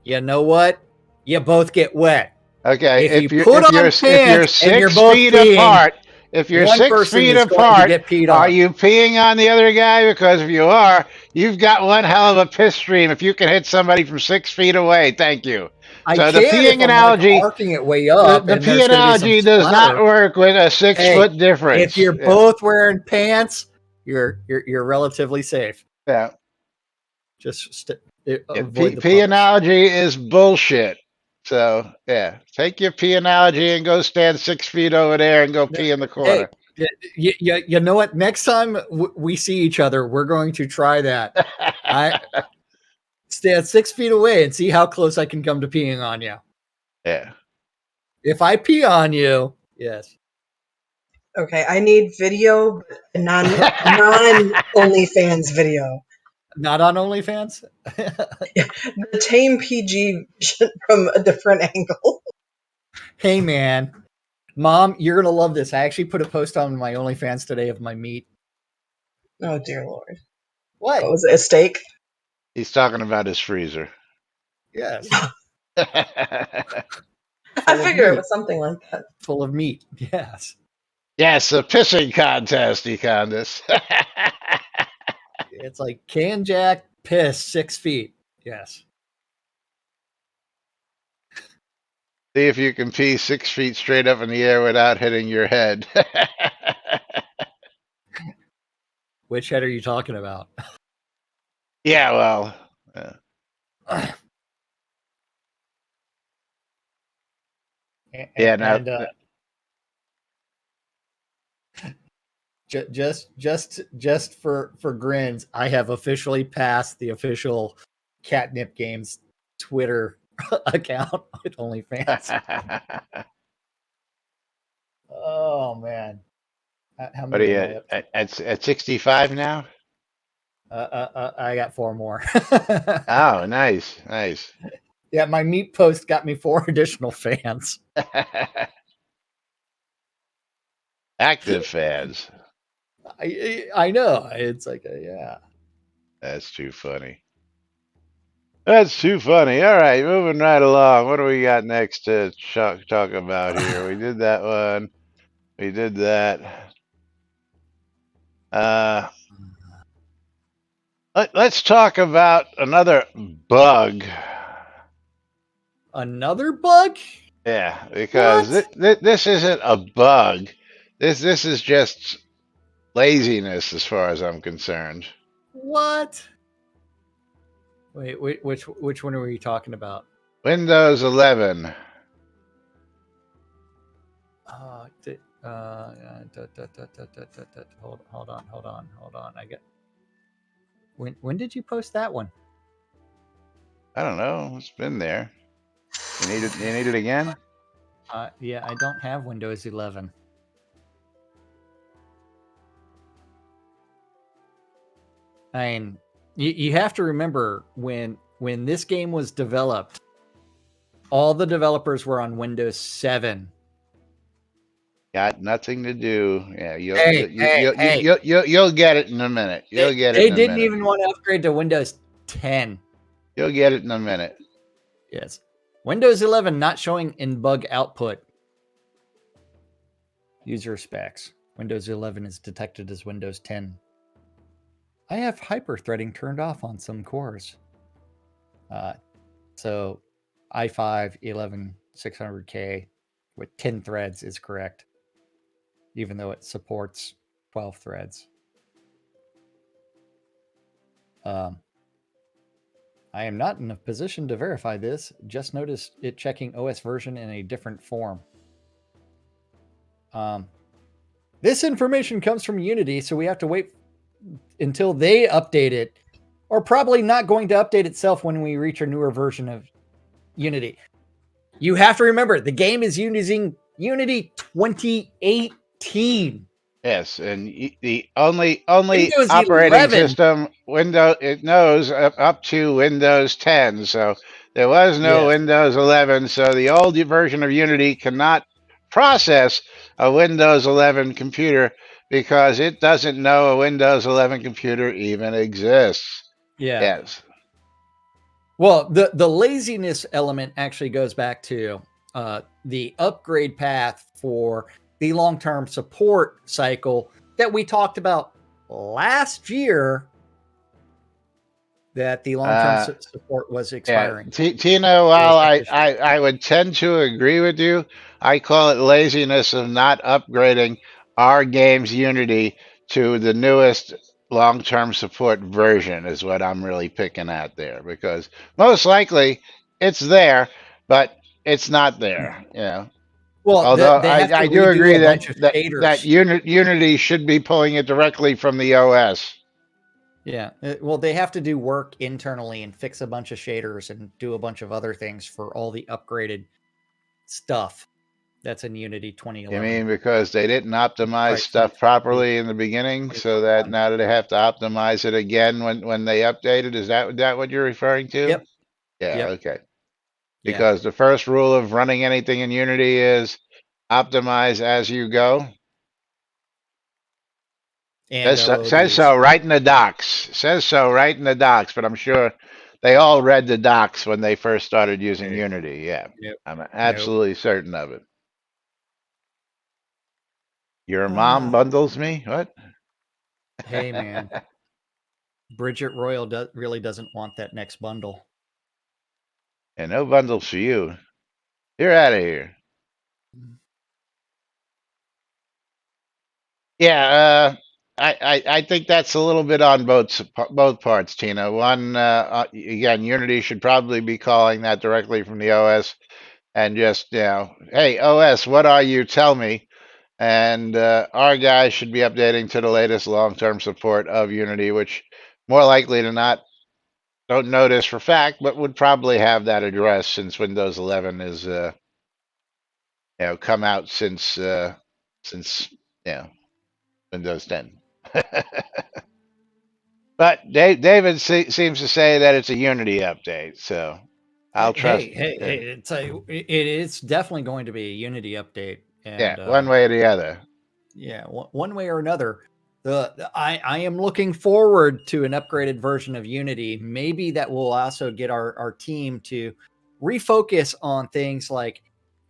you know what? You both get wet. okay. If you're 6 feet apart, if you're one 6 person feet is going to apart, get peed are on. you peeing on the other guy? Because if you are, you've got one hell of a piss stream. If you can hit somebody from 6 feet away, thank you. I So can the peeing if I'm analogy, like arcing it way up, the and pee there's going to be some analogy does not splatter. work with a 6-foot difference. If you're both wearing pants, you're relatively safe. Yeah. Just Pee avoid the puddles. analogy is bullshit. So yeah, take your pee analogy and go stand 6 feet over there and go pee in the corner. Hey, you know what? Next time we see each other, we're going to try that. I stand 6 feet away and see how close I can come to peeing on you. Yeah. If I pee on you, yes. Okay, I need video, but non OnlyFans video. Not on OnlyFans? The tame PG from a different angle. Hey, man. Mom, you're going to love this. I actually put a post on my OnlyFans today of my meat. Oh, dear Lord. What? Was it a steak? He's talking about his freezer. Yes. I figured it was something like that. Full of meat. Yes. Yes, a pissing contest, Econdis. It's like can Jack piss 6 feet? Yes. See if you can pee 6 feet straight up in the air without hitting your head. Which head are you talking about? Yeah, well. Yeah, no. Just for grins, I have officially passed the official Catnip Games Twitter account with OnlyFans. Oh man, how What are many you am I up to? at 65 now? I got 4 more. Oh, nice. Yeah, my meat post got me 4 additional fans. Active fans. I know. It's like yeah. That's too funny. That's too funny. All right, moving right along. What do we got next to talk about here? We did that one. We did that. Let's talk about another bug. Another bug? Yeah, because this isn't a bug. This is just laziness, as far as I'm concerned. What? Wait, which one are we talking about? Windows 11. Hold on. I get. When did you post that one? I don't know. It's been there. You need it. You need it again? Yeah, I don't have Windows 11. I mean, you have to remember when this game was developed, all the developers were on Windows 7. Got nothing to do. Yeah, you'll get it in a minute. You'll get it. They didn't even want to upgrade to Windows 10. You'll get it in a minute. Yes, Windows 11 not showing in bug output. User specs. Windows 11 is detected as Windows 10. I have hyper-threading turned off on some cores. So i5 11600K with 10 threads is correct, even though it supports 12 threads. I am not in a position to verify this. Just noticed it checking OS version in a different form. This information comes from Unity, so we have to wait until they update it, or probably not going to update itself when we reach a newer version of Unity. You have to remember, the game is using Unity 2018. Yes, and the only Windows operating 11. system it knows up to Windows 10. So there was no Yes. Windows 11. So the old version of Unity cannot process a Windows 11 computer because it doesn't know a Windows 11 computer even exists. Yeah. Yes. Well, the laziness element actually goes back to the upgrade path for the long-term support cycle that we talked about last year, that the long-term support was expiring. Yeah, Tina, while I would tend to agree with you, I call it laziness of not upgrading our game's Unity to the newest long-term support version is what I'm really picking at there, because most likely it's there, but it's not there, you know. Well, Although they have to I do redo agree a bunch of that shaders. Unity should be pulling it directly from the OS. Yeah. Well, they have to do work internally and fix a bunch of shaders and do a bunch of other things for all the upgraded stuff that's in Unity 2011. You mean because they didn't optimize Sorry, stuff properly in the beginning, so that 2021. now they have to optimize it again when they update it? Is that what you're referring to? Yep. Yeah, Yep. okay. Yeah. Because the first rule of running anything in Unity is optimize as you go. And Says so right in the docs. Says so right in the docs, but I'm sure they all read the docs when they first started using Unity. Yeah. Yep. I'm absolutely certain of it. Your mom Ah. bundles me? What? Hey, man. Bridget Royal really doesn't want that next bundle. And no bundles for you. You're out of here. Yeah, I think that's a little bit on both parts, Tina. One, again, Unity should probably be calling that directly from the OS, and just, hey OS, what are you? Tell me. And our guys should be updating to the latest long-term support of Unity, which more likely to not, don't know this for fact, but would probably have that address since Windows 11 is come out since Windows 10. But David seems to say that it's a Unity update, so I'll trust. Hey! It's definitely going to be a Unity update. And, one way or the other. Yeah, one way or another. I am looking forward to an upgraded version of Unity. Maybe that will also get our team to refocus on things like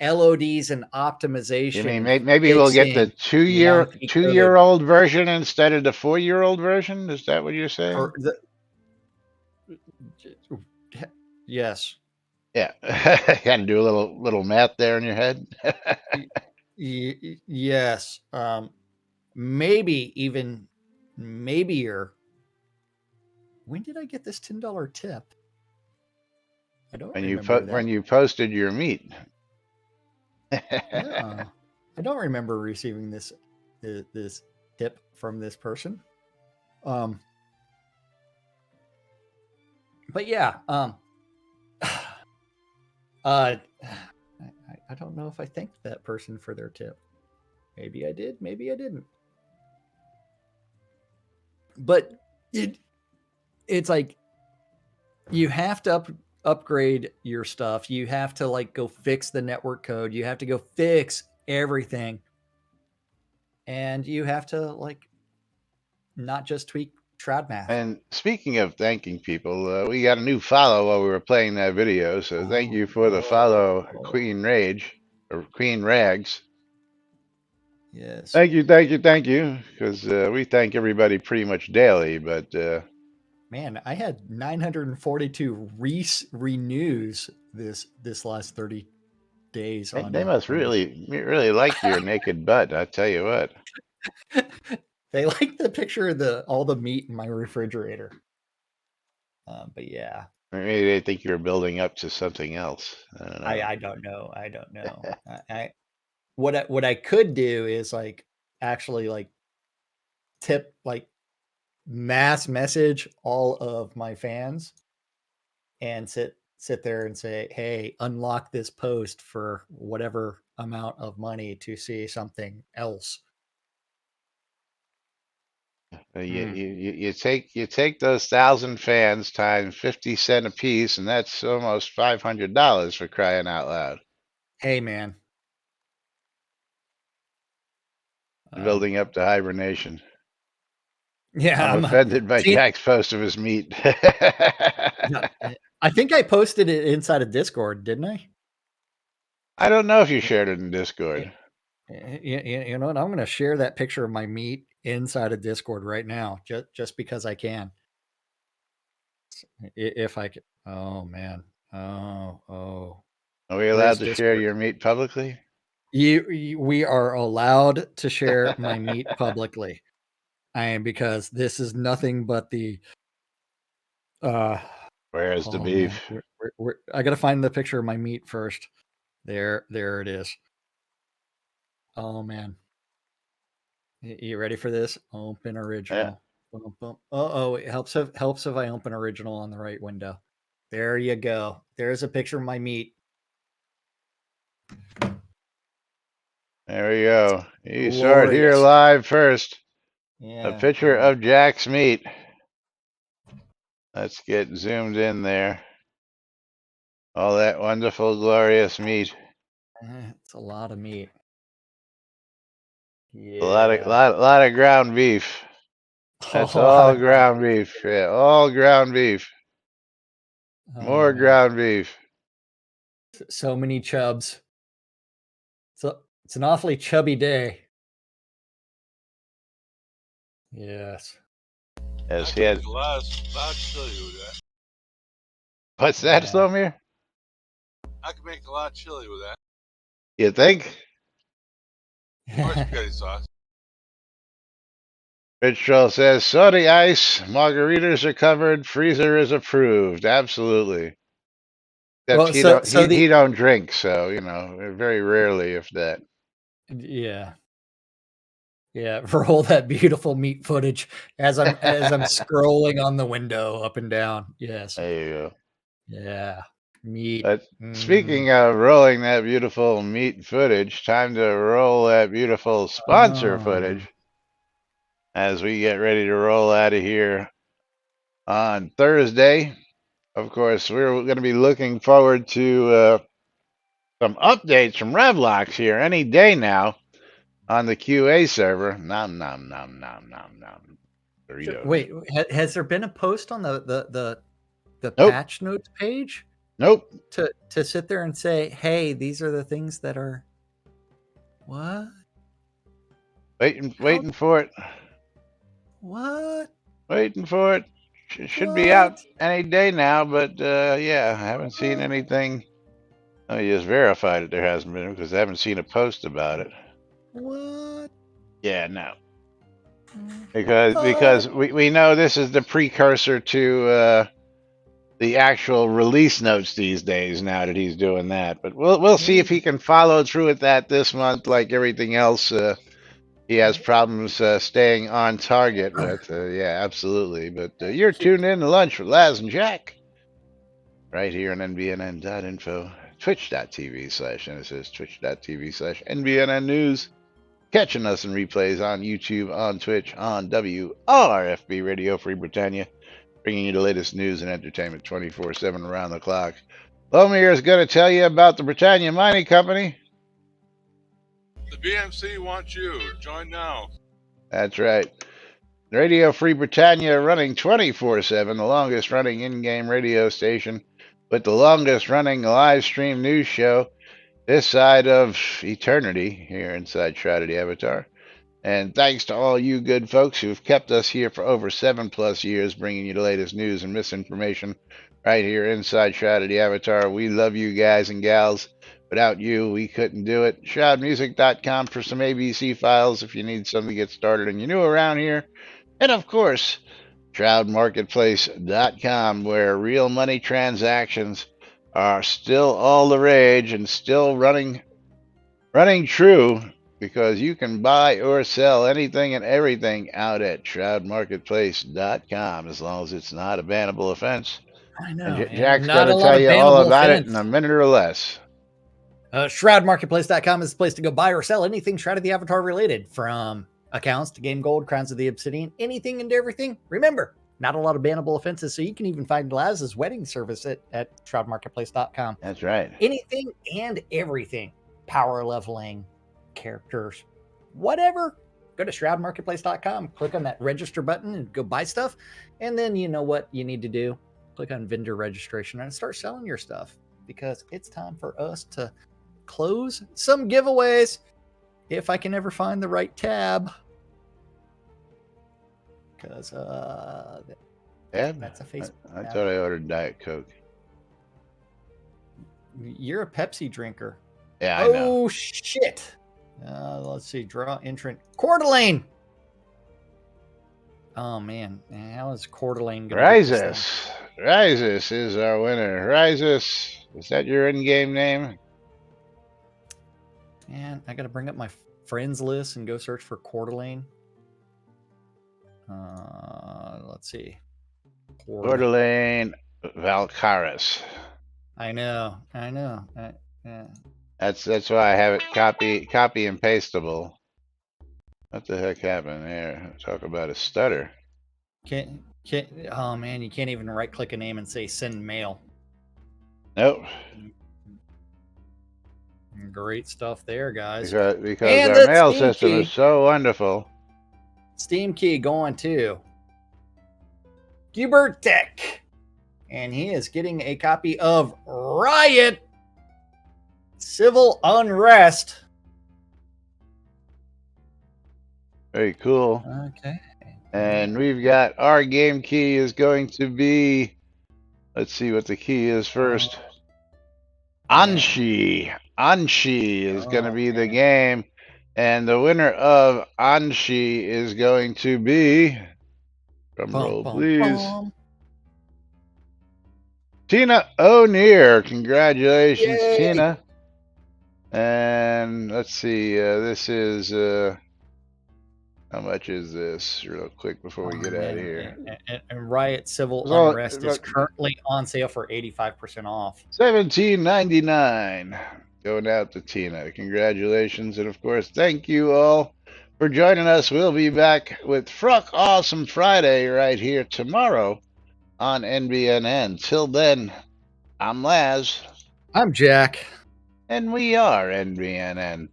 LODs and optimization. You mean maybe we'll get the two-year-old version instead of the 4-year-old version? Is that what you're saying? Yes. Yeah. Got to do a little math there in your head. Yes. Maybe when did I get this $10 tip? I don't remember that. When you posted your meat. Yeah. I don't remember receiving this tip from this person. But yeah, I don't know if I thanked that person for their tip. Maybe I did, maybe I didn't. But it's like you have to upgrade your stuff. You have to go fix the network code. You have to go fix everything. And you have to not just tweak Shroud math. And speaking of thanking people, we got a new follow while we were playing that video. So thank you for the follow, Queen Rage or Queen Rags. Yes. Thank you, thank you, thank you. Because we thank everybody pretty much daily, but Man, I had 942 renews this last 30 days on they must on really like your naked butt. I tell you what. they like the picture of the all the meat in my refrigerator. But yeah, Maybe they think you're building up to something else. I don't know. I don't know. I don't know. I what I could do is like actually like tip like mass message all of my fans and sit there and say, "Hey, unlock this post for whatever amount of money to see something else." You take those 1,000 fans times 50 cents a piece, and that's almost $500 for crying out loud. Hey, man. Building up to hibernation. Yeah, I'm offended by Jack's post of his meat. I think I posted it inside of Discord, didn't I? I don't know if you shared it in Discord. You know what? I'm going to share that picture of my meat inside of Discord right now, just because I can. If I can. Oh man. Oh. Are we allowed to share your meat publicly? We are allowed to share my meat publicly. Because this is nothing but the. Where's the beef? I got to find the picture of my meat first. There it is. Oh man. You ready for this? Open original. Yeah. Oh, it helps if I open original on the right window. There you go. There's a picture of my meat. There we go. You saw it here live first. Yeah. A picture of Jack's meat. Let's get zoomed in there. All that wonderful, glorious meat. It's a lot of meat. Yeah. A lot of ground beef. That's all ground beef. Yeah, all ground beef. More ground beef. So many chubs. It's an awfully chubby day. Yes. Yes, he had. What's that, Slomir? I can make a lot of chili with that. You think? Or spaghetti sauce. Rich Troll says, soda ice, margaritas are covered, freezer is approved. Absolutely. Except he don't drink, so, you know, very rarely, if that. Yeah. Yeah, roll that beautiful meat footage as I'm scrolling on the window up and down. Yes. There you go. Yeah. Meat. Speaking of rolling that beautiful meat footage, time to roll that beautiful sponsor footage as we get ready to roll out of here on Thursday. Of course, we're going to be looking forward to some updates from Revlox here any day now on the QA server. Nom nom nom nom nom nom. Doritos. Wait, has there been a post on the patch notes page? Nope. To sit there and say, hey, these are the things that are what? Waiting for it. What? Waiting for it. Should be out any day now, but yeah, I haven't seen anything. I just verified it. There hasn't been because I haven't seen a post about it. What? Yeah, no. Because we know this is the precursor to the actual release notes these days. Now that he's doing that, but we'll see if he can follow through with that this month. Like everything else, he has problems staying on target with. Yeah, absolutely. But you're tuned in to Lunch with Laz and Jack right here on NBNN.info, twitch.tv/Genesis, twitch.tv/NBNN News. Catching us in replays on YouTube, on Twitch, on WRFB Radio Free Britannia, bringing you the latest news and entertainment 24/7 around the clock. Lomir is going to tell you about the Britannia Mining Company. The BMC wants you. Join now. That's right. Radio Free Britannia running 24/7, the longest running in-game radio station with the longest running live stream news show this side of eternity here inside Shrouded Avatar. And thanks to all you good folks who've kept us here for over 7+ years, bringing you the latest news and misinformation right here inside Shrouded Avatar. We love you guys and gals. Without you, we couldn't do it. ShroudMusic.com for some ABC files if you need something to get started and you're new around here. And of course, ShroudMarketplace.com, where real money transactions are still all the rage and still running true, because you can buy or sell anything and everything out at ShroudMarketplace.com as long as it's not a bannable offense. I know. And and Jack's not going to a lot tell of you all bannable about it offense. in a minute or less. ShroudMarketplace.com is the place to go buy or sell anything Shroud of the Avatar related, from accounts to game gold, crowns of the obsidian, anything and everything. Remember, not a lot of bannable offenses, so you can even find Laz's wedding service at ShroudMarketplace.com. That's right. Anything and everything. Power leveling, characters, whatever. Go to ShroudMarketplace.com, click on that register button and go buy stuff. And then you know what you need to do. Click on vendor registration and start selling your stuff, because it's time for us to close some giveaways, if I can ever find the right tab. Because that's a Facebook I tab. thought I ordered Diet Coke. You're a Pepsi drinker. Yeah, I know. Oh, shit. Let's see. Draw entrant. Coeur d'Alene. Oh, man. How is Coeur d'Alene going to do this thing? Rises is our winner. Rises, is that your in-game name? Man, I got to bring up my friends list and go search for Coeur d'Alene. Let's see. Coeur d'Alene Valcaris. I know. That's why I have it copy and pasteable. What the heck happened there? Talk about a stutter. Oh man, you can't even right click a name and say send mail. Nope. Great stuff there, guys. Because our mail system is so wonderful. Steam key going to Hubert Tech. And he is getting a copy of Riot Civil Unrest. Very cool. Okay. And we've got our game key is going to be, let's see what the key is first. Anshi. Anshi is going to be the game. And the winner of Anshi is going to be, drum roll please, Tina O'Near. Congratulations, Yay. Tina. And let's see, this is, how much is this, real quick before we get out of here? And Riot Civil Unrest is currently on sale for 85% off. $17.99. Going out to Tina. Congratulations. And of course, thank you all for joining us. We'll be back with Fruck Awesome Friday right here tomorrow on NBNN. Till then, I'm Laz. I'm Jack. And we are NBNN.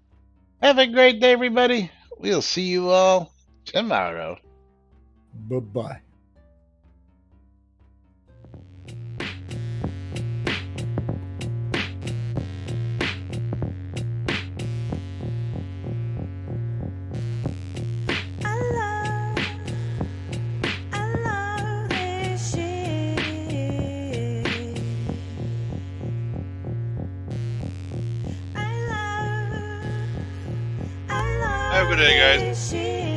Have a great day, everybody. We'll see you all tomorrow. Bye-bye. Have a good day, guys.